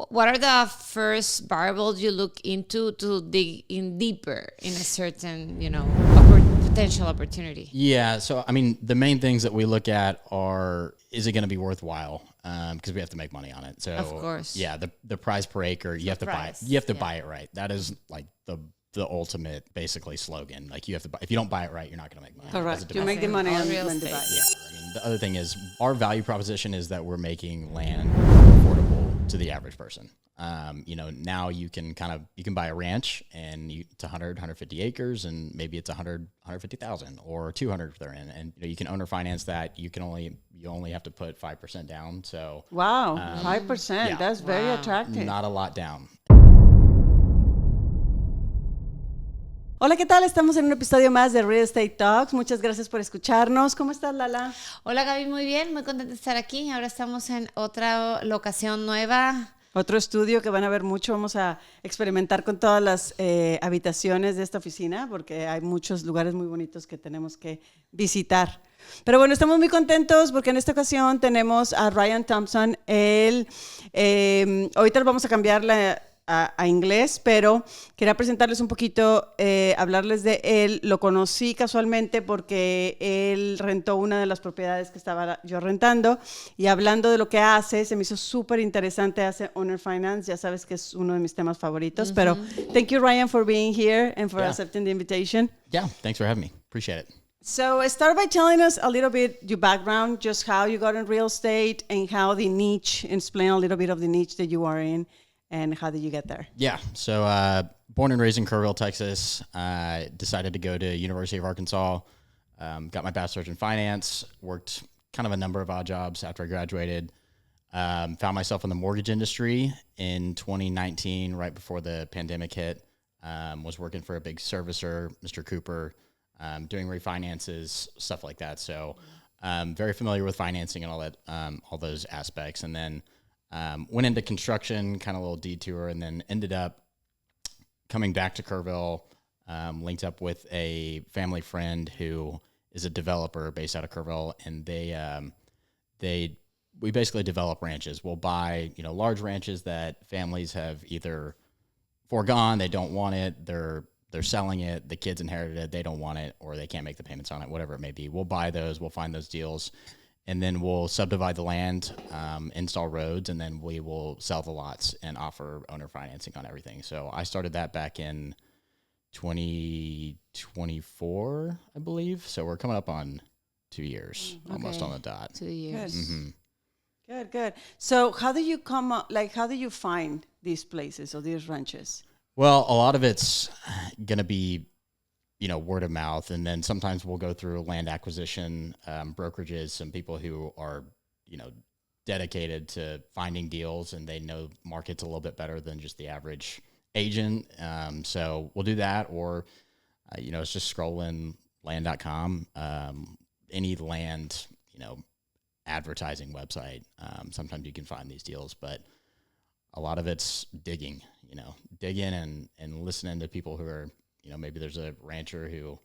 what are the first variables you look into to dig in deeper in a certain, potential opportunity? Yeah. So, I mean, the main things that we look at are, is it going to be worthwhile? Because we have to make money on it. So, of course. Yeah, the price per acre, you have to buy it. You have to buy it right. That is like the ultimate, basically, slogan. Like, you have to buy. If you don't buy it right, you're not going to make money. Correct. You make the money on real estate. Yeah. I mean, the other thing is, our value proposition is that we're making land affordable to the average person. Now you can buy a ranch and it's 100, 150 acres and maybe it's 100, 150,000 or 200 if they're in. And you can owner finance that. You only have to put 5% down. So wow, 5%. Yeah. That's very attractive. Not a lot down. Hola, ¿qué tal? Estamos en un episodio más de Real Estate Talks. Muchas gracias por escucharnos. ¿Cómo estás, Lala? Hola, Gaby, muy bien. Muy contenta de estar aquí. Ahora estamos en otra locación nueva. Otro estudio que van a ver mucho. Vamos a experimentar con todas las habitaciones de esta oficina porque hay muchos lugares muy bonitos que tenemos que visitar. Pero bueno, estamos muy contentos porque en esta ocasión tenemos a Ryan Thompson. Él, ahorita vamos a cambiarle a inglés, pero quería presentarles un poquito, hablarles de él. Lo conocí casualmente porque él rentó una de las propiedades que estaba yo rentando y hablando de lo que hace, se me hizo súper interesante. Hace owner finance, ya sabes que es uno de mis temas favoritos, pero thank you, Ryan, for being here and for accepting the invitation. Yeah, thanks for having me. Appreciate it. So start by telling us a little bit your background, just how you got in real estate and how the niche, explain a little bit of the niche that you are in. And how did you get there? Yeah, so born and raised in Kerrville, Texas. Decided to go to University of Arkansas. Got my bachelor's in finance. Worked kind of a number of odd jobs after I graduated. Found myself in the mortgage industry in 2019, right before the pandemic hit. Was working for a big servicer, Mr. Cooper, doing refinances, stuff like that. So very familiar with financing and all that, all those aspects. And then went into construction, kind of a little detour, and then ended up coming back to Kerrville, linked up with a family friend who is a developer based out of Kerrville, and we basically develop ranches. We'll buy, large ranches that families have either foregone, they don't want it, they're selling it, the kids inherited it, they don't want it, or they can't make the payments on it, whatever it may be. We'll buy those, we'll find those deals, and then we'll subdivide the land, install roads, and then we will sell the lots and offer owner financing on everything. So I started that back in 2024, I believe. So we're coming up on 2 years, almost on the dot. 2 years. Good. Mm-hmm. Good. So how do you how do you find these places or these ranches? Well, a lot of it's going to be word of mouth. And then sometimes we'll go through land acquisition brokerages, some people who are, dedicated to finding deals and they know markets a little bit better than just the average agent. So we'll do that, or, it's just scrolling land.com, any land, advertising website. Sometimes you can find these deals, but a lot of it's digging and listening to people who are, maybe there's a rancher who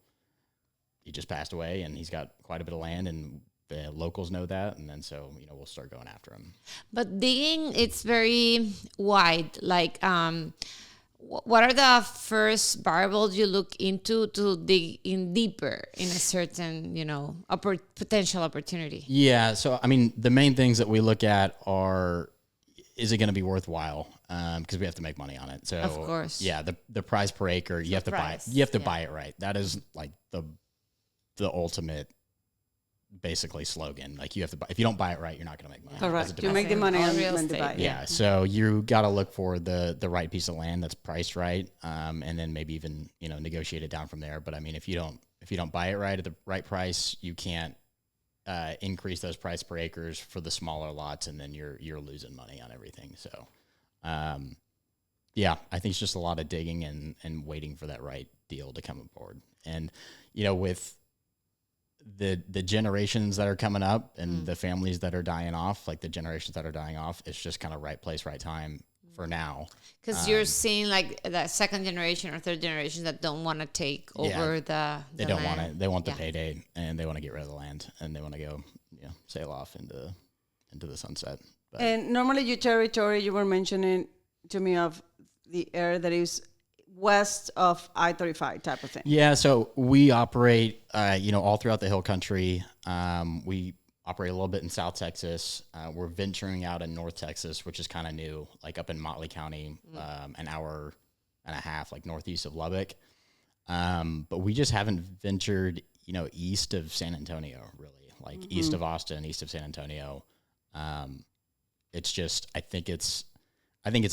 he just passed away and he's got quite a bit of land and the locals know that. And then so, we'll start going after him. But digging, it's very wide. Like, what are the first variables you look into to dig in deeper in a certain, potential opportunity? Yeah. So, I mean, the main things that we look at are, is it going to be worthwhile? Because we have to make money on it. So, of course, yeah, the price per acre, you have to buy it. You have to buy it right. That is like the ultimate, basically, slogan. Like, you have to buy. If you don't buy it right, you're not going to make money. Correct. You make the money on real estate. Yeah. So you got to look for the right piece of land that's priced right, and then maybe even negotiate it down from there. But I mean, if you don't buy it right at the right price, you can't increase those price per acres for the smaller lots, and then you're losing money on everything. So, I think it's just a lot of digging and waiting for that right deal to come aboard. And, with the generations that are coming up and the families that are dying off, like the generations that are dying off, it's just kind of right place, right time for now. Because you're seeing like the second generation or third generation that don't want to take over the They don't land. want it. They want the payday, and they want to get rid of the land, and they want to go, sail off into the sunset. But And normally your territory, you were mentioning to me of the area that is west of I-35 type of thing. yeah, so we operate, all throughout the Hill Country. We operate a little bit in South Texas. We're venturing out in North Texas, which is kind of new, like up in Motley County, an hour and a half, like northeast of Lubbock. But we just haven't ventured, east of San Antonio, really, like east of Austin, east of San Antonio. It's just, I think it's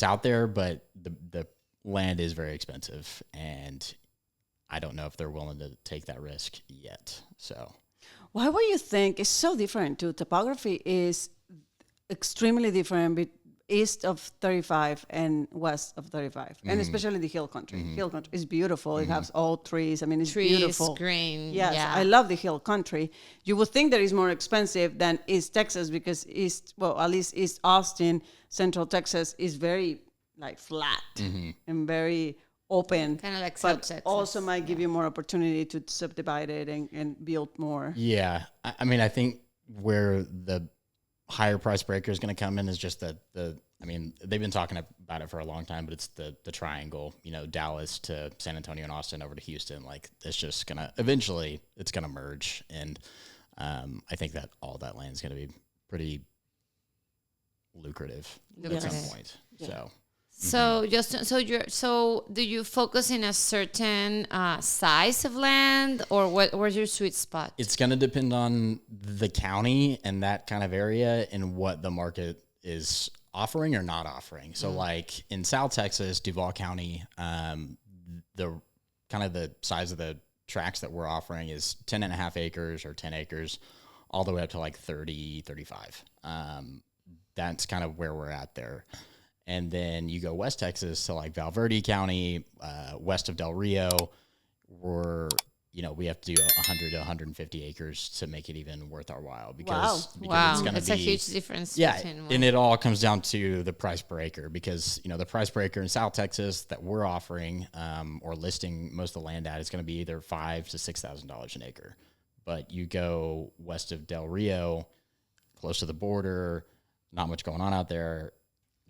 out there, but the land is very expensive, and I don't know if they're willing to take that risk yet. So Why would you think it's so different too? Topography is extremely different east of 35 and west of 35, and especially the hill country. Hill country is beautiful. It has all trees. I mean, it's Trees, beautiful. green. Yes, yeah. I love the hill country. You would think that it's more expensive than East Texas because at least East Austin, Central Texas is very like flat and very open. Kind of like But South Texas. also might give you more opportunity to subdivide it and build more. yeah, I mean, I think where the higher price breaker is going to come in is just they've been talking about it for a long time, but it's the triangle, Dallas to San Antonio and Austin over to Houston. Like, it's just eventually it's going to merge. And I think that all that land is going to be pretty lucrative at some point. Yeah. So do you focus in a certain size of land, or where's your sweet spot? It's going to depend on the county and that kind of area and what the market is offering or not offering. So like in South Texas, Duval County, the kind of the size of the tracts that we're offering is 10 and a half acres or 10 acres all the way up to like 30, 35. That's kind of where we're at there. And then you go West Texas to like Valverde County, west of Del Rio, we have to do 100 to 150 acres to make it even worth our while. Because Wow. It's That's a huge difference. Yeah, between and it all comes down to the price per acre, because, the price per acre in South Texas that we're offering or listing most of the land at is going to be either $5,000 to $6,000 an acre. But you go west of Del Rio, close to the border, not much going on out there,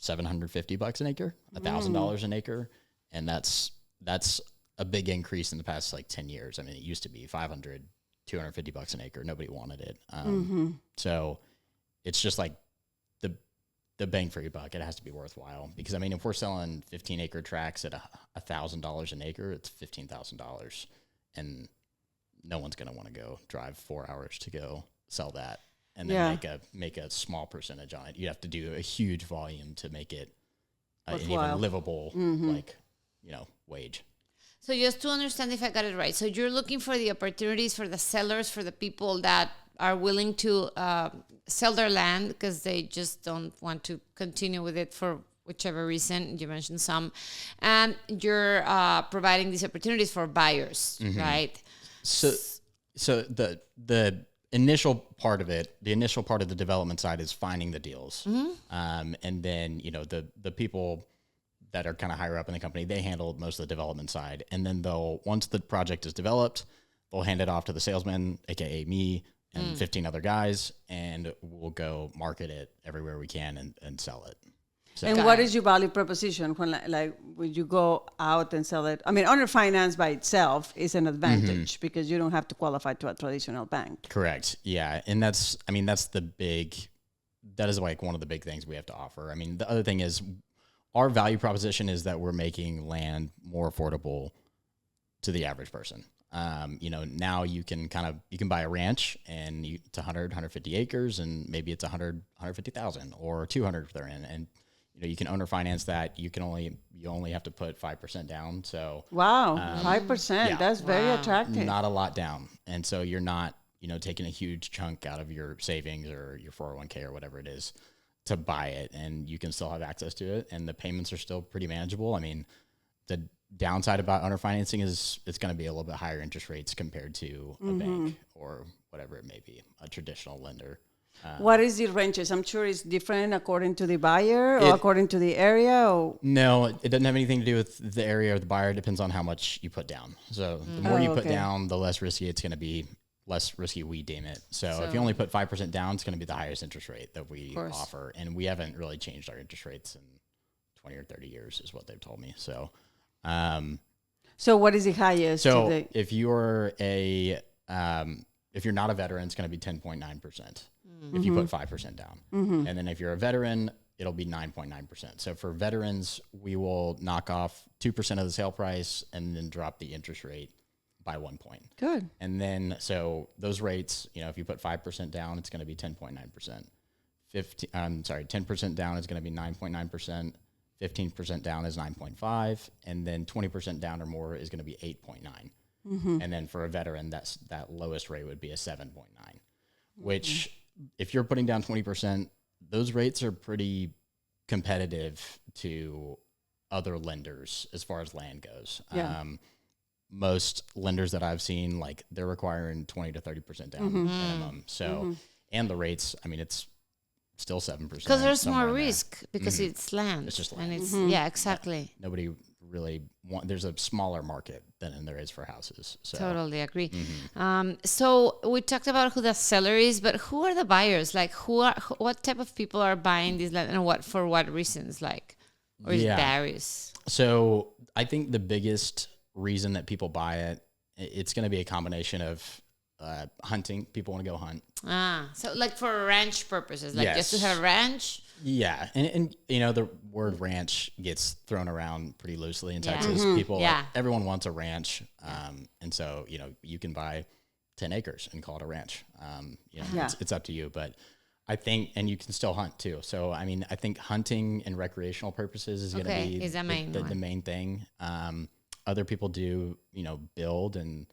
$750 an acre, $1,000 an acre. And that's a big increase in the past like 10 years. I mean, it used to be $500, $250 an acre. Nobody wanted it. So it's just like the bang for your buck. It has to be worthwhile, because I mean, if we're selling 15 acre tracts at $1,000 an acre, it's $15,000, and no one's going to want to go drive 4 hours to go sell that and then make a small percentage on it. You have to do a huge volume to make it an even livable, wage. So just to understand if I got it right, so you're looking for the opportunities for the sellers, for the people that are willing to sell their land because they just don't want to continue with it for whichever reason. You mentioned some, and you're providing these opportunities for buyers, right? So the initial part of it, the initial part of the development side is finding the deals. And then, the people that are kind of higher up in the company, they handle most of the development side. And then once the project is developed, they'll hand it off to the salesman, AKA me, and 15 other guys, and we'll go market it everywhere we can and sell it. So, and what is your value proposition when when you go out and sell it? I mean, owner finance by itself is an advantage because you don't have to qualify to a traditional bank. Correct. Yeah. And that is like one of the big things we have to offer. I mean, the other thing is our value proposition is that we're making land more affordable to the average person. Now you can buy a ranch and it's 100, 150 acres, and maybe it's 100, 150,000 or 200 if they're in. And you can owner finance that. You only have to put 5% down. So 5%. That's very attractive. Not a lot down, and so you're not taking a huge chunk out of your savings or your 401k or whatever it is to buy it, and you can still have access to it, and the payments are still pretty manageable. I mean, the downside about owner financing is it's going to be a little bit higher interest rates compared to a bank or whatever it may be, a traditional lender. What is the ranges? I'm sure it's different according to the buyer or according to the area. Or? No, it doesn't have anything to do with the area or the buyer. It depends on how much you put down. So the more you put down, the less risky it's going to be, less risky we deem it. So if you only put 5% down, it's going to be the highest interest rate that we offer. And we haven't really changed our interest rates in 20 or 30 years is what they've told me. So, so what is the highest? So if you're if you're not a veteran, it's going to be 10.9%. If you put 5% down. And then if you're a veteran, it'll be 9.9%. So for veterans, we will knock off 2% of the sale price and then drop the interest rate by 1 point. Good. And then, so those rates, if you put 5% down, it's going to be 10.9%. 10% down is going to be 9.9%. 15% down is 9.5, and then 20% down or more is going to be 8.9. And then for a veteran, that lowest rate would be a 7.9, which if you're putting down 20%, those rates are pretty competitive to other lenders as far as land goes. Yeah. Most lenders that I've seen, like they're requiring 20 to 30% down minimum. So, and the rates, I mean, it's still 7%. Because there's more risk because it's land. It's just land. And it's, yeah, exactly. Yeah. Nobody really there's a smaller market than there is for houses. So. Totally agree. So we talked about who the seller is, but who are the buyers? Like what type of people are buying this land and for what reasons? Like, or it varies? So I think the biggest reason that people buy it's going to be a combination of hunting. People want to go hunt. So like for ranch purposes, like just to have a ranch? Yeah. And the word ranch gets thrown around pretty loosely in Texas. People, everyone wants a ranch. And so, you can buy 10 acres and call it a ranch. It's up to you, but I think, and you can still hunt too. So, I mean, I think hunting and recreational purposes is going to be the main thing. Other people do, build and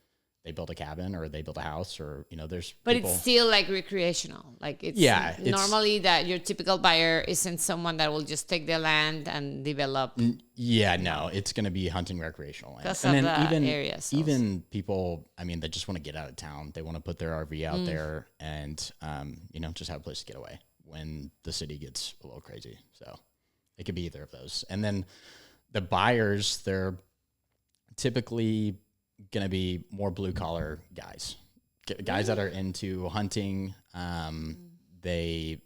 they build a cabin or they build a house or, there's But it's still like recreational. Like it's normally that your typical buyer isn't someone that will just take the land and develop. No, it's going to be hunting recreational land. Because of the areas. Even people, I mean, they just want to get out of town. They want to put their RV out there and, just have a place to get away when the city gets a little crazy. So it could be either of those. And then the buyers, they're typically going to be more blue collar guys that are into hunting. They,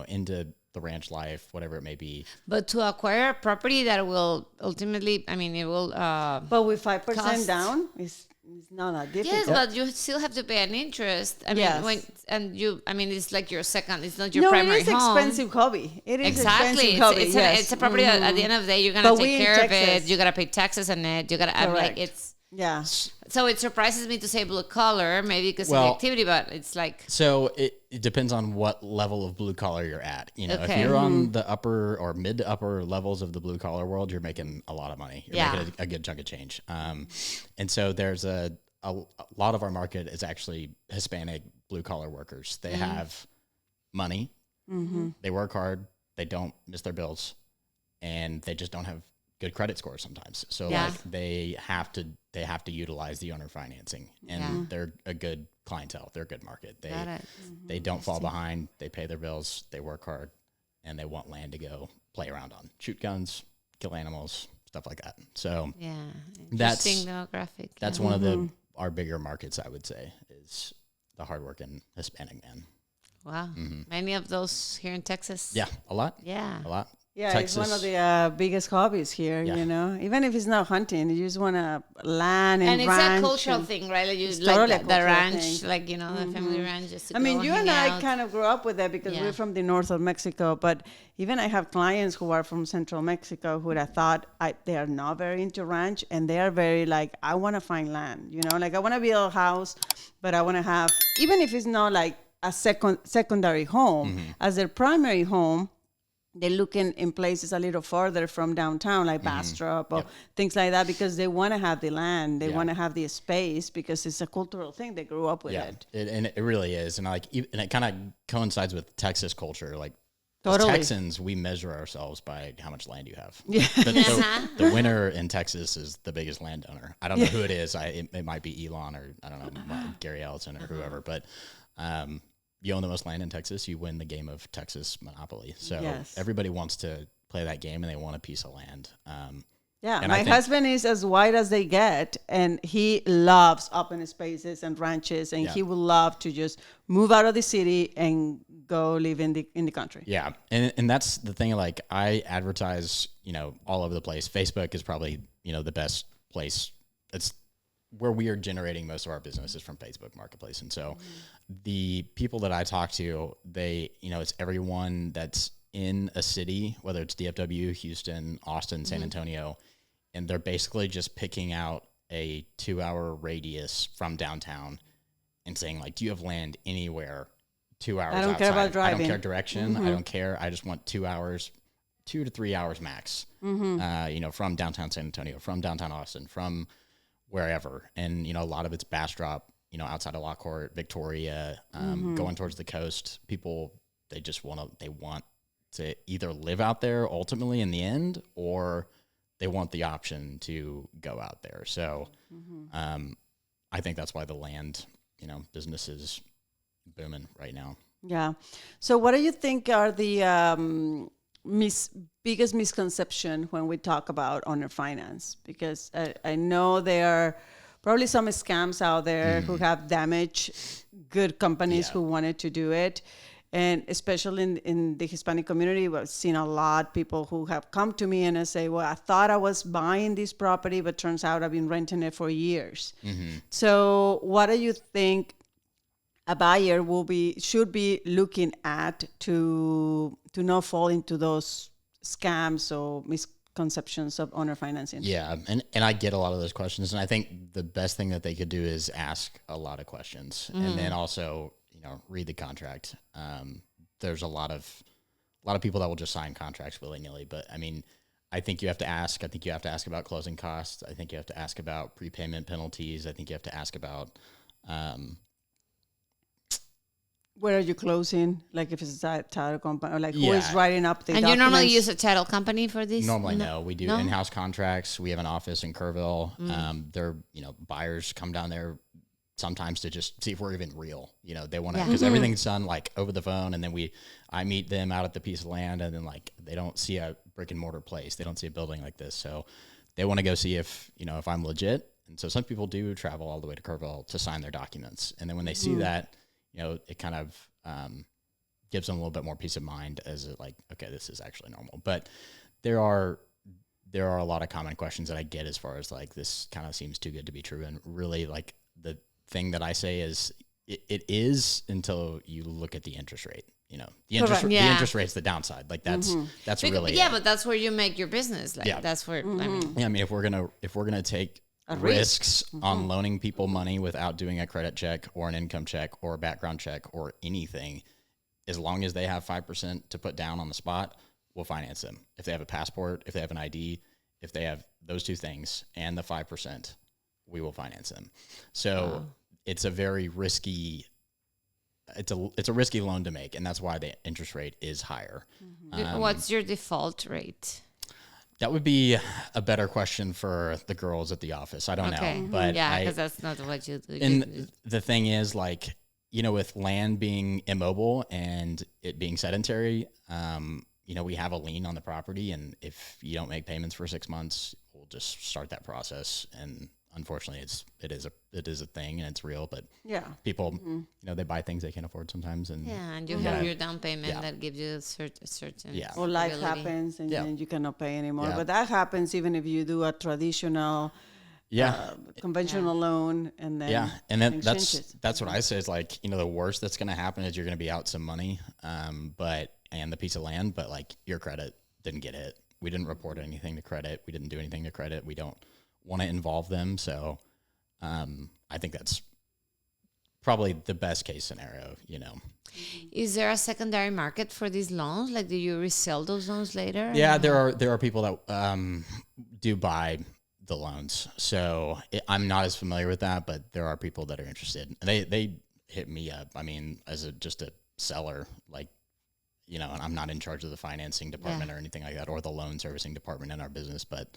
into the ranch life, whatever it may be. But to acquire a property that will ultimately, I mean, it will. But with 5% down, it's not that difficult. Yes, but you still have to pay an interest. I mean, it's like your second. It's not your primary home. It is expensive hobby. It is exactly. Expensive hobby. It's a property that at the end of the day you're gonna take care of it. You gotta pay taxes on it. You gotta like it's. Yeah. So it surprises me to say blue collar, maybe because of the activity, but it's like. So it depends on what level of blue collar you're at. If you're on the upper or mid to upper levels of the blue collar world, you're making a lot of money. You're making a good chunk of change. And so there's a lot of our market is actually Hispanic blue collar workers. They have money. They work hard. They don't miss their bills, and they just don't have good credit scores sometimes. So like they have to utilize the owner financing, and they're a good clientele. They're a good market. They don't fall behind. They pay their bills. They work hard, and they want land to go play around on, shoot guns, kill animals, stuff like that. So that's demographic. That's one of our bigger markets, I would say, is the hardworking Hispanic man. Wow. Many of those here in Texas. Yeah, a lot. Yeah. A lot. Yeah, Texas. It's one of the biggest hobbies here, Even if it's not hunting, you just want to land and ranch. And it's a cultural thing, right? Like you like the ranch, thing. Like, the family ranch. Just you and I kind of grew up with that because we're from the north of Mexico. But even I have clients who are from central Mexico who I thought they are not very into ranch. And they are very like, I want to find land, Like I want to build a house, but I want to have, even if it's not like a secondary home, as their primary home, they're looking in places a little further from downtown, like Bastrop or things like that, because they want to have the land. They want to have the space because it's a cultural thing. They grew up with it. And it really is. And it kind of coincides with Texas culture. Like totally. As Texans, we measure ourselves by how much land you have. Yeah. The winner in Texas is the biggest landowner. I don't know who it is. It might be Elon or I don't know, Gary Ellison or whoever, but, you own the most land in Texas, you win the game of Texas Monopoly. So everybody wants to play that game and they want a piece of land. Yeah, And my I think, husband is as white as they get, and he loves open spaces and ranches, and Yeah. he would love to just move out of the city and go live in the country. yeah, and that's the thing. Like, I advertise, all over the place. Facebook is probably, the best place. It's where we are generating most of our business is from Facebook Marketplace. And so the people that I talk to, they, it's everyone that's in a city, whether it's DFW, Houston, Austin, San Antonio, and they're basically just picking out a 2-hour radius from downtown and saying, like, do you have land anywhere 2 hours I don't outside? care about I don't driving. care direction. I don't care. I just want 2 hours, 2 to 3 hours max, from downtown San Antonio, from downtown Austin, from wherever. And, a lot of it's Bastrop, outside of Lockhart, Victoria, going towards the coast. People, they want to either live out there ultimately in the end, or they want the option to go out there. So I think that's why the land, business is booming right now. Yeah. So what do you think are the biggest misconception when we talk about owner finance? Because I know there are probably some scams out there who have damaged good companies who wanted to do it. And especially in the Hispanic community, we've seen a lot people who have come to me and I say, well, I thought I was buying this property, but turns out I've been renting it for years. So what do you think a buyer should be looking at to not fall into those scams or misconceptions of owner financing? Yeah, and I get a lot of those questions, and I think the best thing that they could do is ask a lot of questions, and then also read the contract. There's a lot of people that will just sign contracts willy-nilly, but I mean, I think you have to ask. I think you have to ask about closing costs. I think you have to ask about prepayment penalties. I think you have to ask about where are you closing? Like if it's a title company, or like who Yeah. is writing up the And documents? you normally use a title company for this? Normally, no. We do No? in-house contracts. We have an office in Kerrville. They're, buyers come down there sometimes to just see if we're even real. They want to, because everything's done like over the phone, and then I meet them out at the piece of land, and then like they don't see a brick and mortar place. They don't see a building like this, so they want to go see if if I'm legit. And so some people do travel all the way to Kerrville to sign their documents, and then when they see that, it kind of gives them a little bit more peace of mind as like, okay, this is actually normal. But there are a lot of common questions that I get as far as like, this kind of seems too good to be true. And really, like, the thing that I say is it is until you look at the interest rate. The interest rate's the downside. Like that's really but that's where you make your business. Like that's where I mean. Yeah, I mean, if we're gonna take risks on loaning people money without doing a credit check or an income check or a background check or anything, as long as they have 5% to put down on the spot, we'll finance them. If they have a passport, if they have an ID, if they have those two things and the 5%, we will finance them. So it's a very risky. It's a risky loan to make, and that's why the interest rate is higher. What's your default rate? That would be a better question for the girls at the office. I don't know, but because that's not what you do. And the thing is, like, with land being immobile and it being sedentary, we have a lien on the property, and if you don't make payments for 6 months, we'll just start that process. And unfortunately, it is a thing, and it's real. But people, they buy things they can't afford sometimes, and and you have your down payment that gives you a certain or life ability. happens and then you cannot pay anymore. But that happens even if you do a traditional conventional loan, and then and then that's what I say is, like, the worst that's going to happen is you're going to be out some money, and the piece of land, but like your credit didn't get hit. We didn't report anything to credit. We didn't do anything to credit. We don't want to involve them. So I think that's probably the best case scenario, Is there a secondary market for these loans? Like, do you resell those loans later? Yeah, there are people that do buy the loans. So I'm not as familiar with that, but there are people that are interested. They hit me up. I mean, as just a seller, like, and I'm not in charge of the financing department or anything like that, or the loan servicing department in our business, but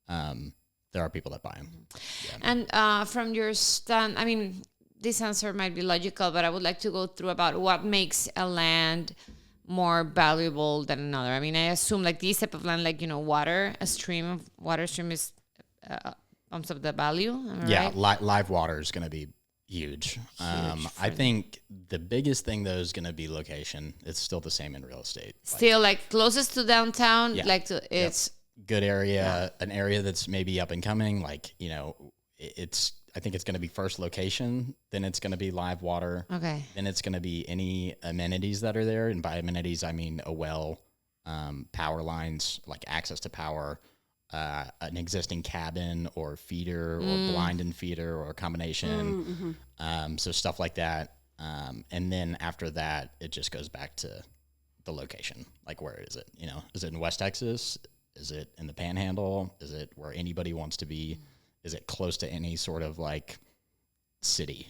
there are people that buy them. And from your stand, I mean, this answer might be logical, but I would like to go through about what makes a land more valuable than another? I mean, I assume like this type of land, like, water stream is bumps up the value. Am I right? Live water is going to be huge. I think the biggest thing though is going to be location. It's still the same in real estate. Still like closest to downtown, it's good area, an area that's maybe up and coming. Like, I think it's going to be first location, then it's going to be live water. Okay. Then it's going to be any amenities that are there. And by amenities, I mean a well, power lines, like access to power, an existing cabin or feeder or blind and feeder or a combination. So stuff like that. And then after that, it just goes back to the location. Like, where is it? Is it in West Texas? Is it in the Panhandle? Is it where anybody wants to be? Is it close to any sort of like city?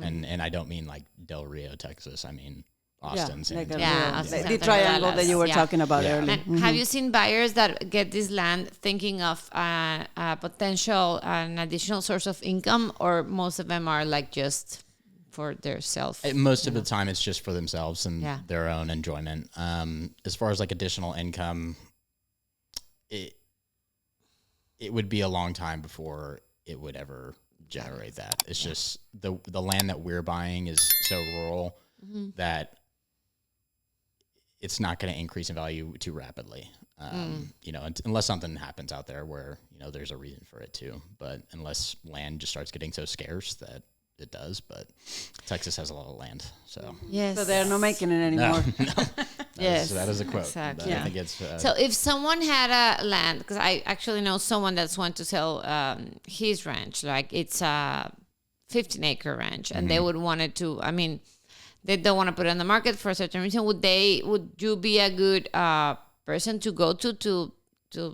And I don't mean like Del Rio, Texas. I mean Austin. The triangle that you were talking about earlier. And have you seen buyers that get this land thinking of a potential, an additional source of income, or most of them are like just for their self? Most of the time it's just for themselves and their own enjoyment. As far as like additional income, it would be a long time before it would ever generate that. It's just the land that we're buying is so rural that it's not going to increase in value too rapidly. Unless something happens out there where, there's a reason for it too. But unless land just starts getting so scarce that it does. But Texas has a lot of land, so. Yes. So they're not making it anymore. No. Yes. That is a quote. Exactly. I think it's, so if someone had a land, because I actually know someone that's want to sell his ranch, like it's a 15-acre ranch, and they would want it to, they don't want to put it on the market for a certain reason. Would you be a good person to go to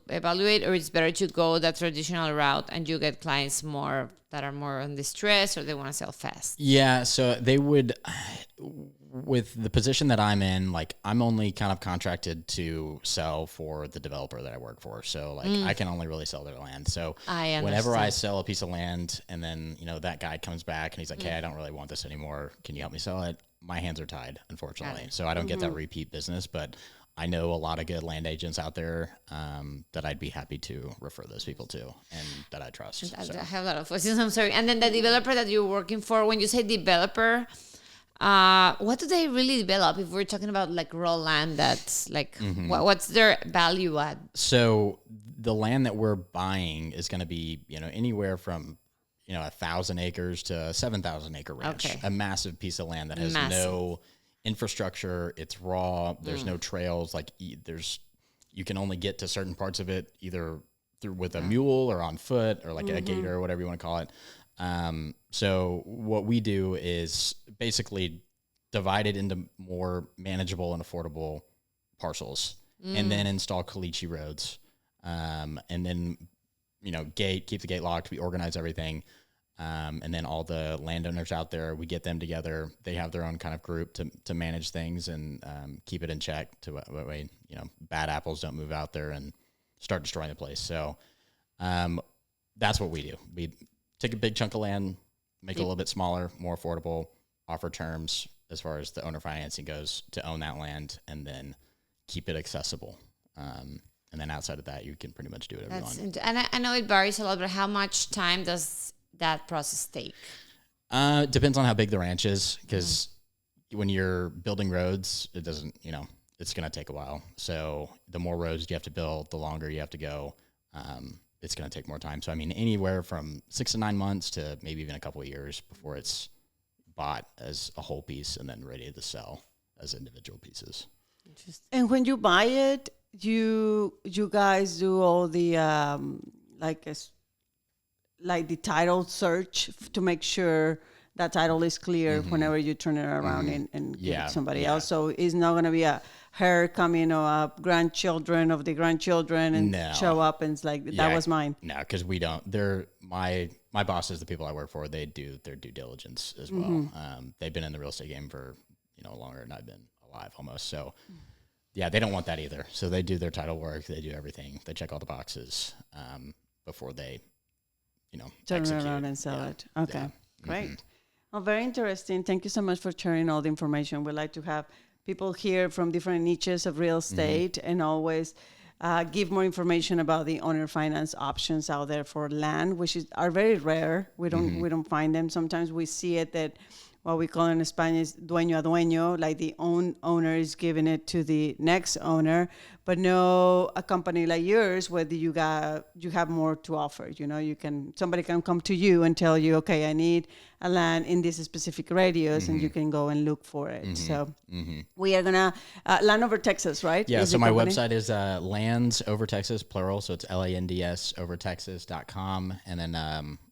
evaluate, or it's better to go that traditional route and you get clients that are more on distress, or they want to sell fast? Yeah, so they would, with the position that I'm in, like I'm only kind of contracted to sell for the developer that I work for. So like I can only really sell their land. So whenever I sell a piece of land and then, that guy comes back and he's like, hey, I don't really want this anymore. Can you help me sell it? My hands are tied, unfortunately. So I don't get that repeat business, but I know a lot of good land agents out there that I'd be happy to refer those people to and that I trust. I have a lot of questions. I'm sorry. And then the developer that you're working for, when you say developer, what do they really develop? If we're talking about like raw land, that's like, what's their value add? So the land that we're buying is going to be, anywhere from 1,000 acres to a 7,000 acre ranch. Okay. A massive piece of land that has no infrastructure. It's raw. There's no trails. Like you can only get to certain parts of it either through with a mule or on foot or like a gator or whatever you want to call it. So what we do is basically divide it into more manageable and affordable parcels and then install caliche roads. And then, keep the gate locked. We organize everything. And then all the landowners out there, we get them together. They have their own kind of group to manage things and keep it in check to way, bad apples don't move out there and start destroying the place. So that's what we do. We take a big chunk of land, make it a little bit smaller, more affordable, offer terms as far as the owner financing goes to own that land, and then keep it accessible. And then outside of that, you can pretty much do whatever you want. And I know it varies a lot, but how much time does that process take? Depends on how big the ranch is, because when you're building roads, it doesn't, it's going to take a while. So the more roads you have to build, the longer you have to go. It's going to take more time. So, anywhere from 6 to 9 months to maybe even a couple of years before it's bought as a whole piece and then ready to sell as individual pieces. Interesting. And when you buy it, you guys do all the like the title search to make sure that title is clear whenever you turn it around and give it to somebody else. So it's not going to be a her coming or grandchildren of the grandchildren and show up and it's like, that was mine. No, because we don't. They're my bosses, the people I work for, they do their due diligence as well. They've been in the real estate game for longer than I've been alive almost. So yeah, they don't want that either. So they do their title work. They do everything. They check all the boxes before they turn execute. it around and sell it. Okay, great. Well, very interesting. Thank you so much for sharing all the information. We'd like to have people here from different niches of real estate and always give more information about the owner finance options out there for land, which are very rare. We don't find them. Sometimes we see it that what we call in Spanish dueño a dueño, like the owner is giving it to the next owner, but no a company like yours where you have more to offer. You know, somebody can come to you and tell you, okay, I need a land in this specific radius, and you can go and look for it. So we are gonna Land Over Texas, right? Yeah. So my website is Lands Over Texas, plural. So it's landsovertexas.com, and then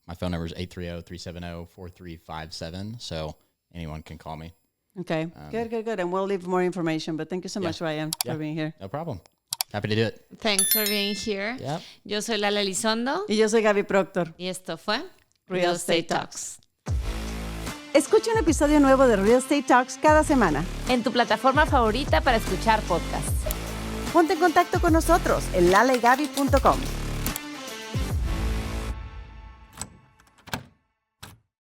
my phone number is 830-370-4357. So anyone can call me. Okay, good. And we'll leave more information. But thank you so much, Ryan, for being here. No problem. Happy to do it. Thanks for being here. Yep. Yo soy Lala Elizondo. Y yo soy Gaby Proctor. Y esto fue Real Estate Talks. Escucha un episodio nuevo de Real Estate Talks cada semana. En tu plataforma favorita para escuchar podcasts. Ponte en contacto con nosotros en lalaygaby.com.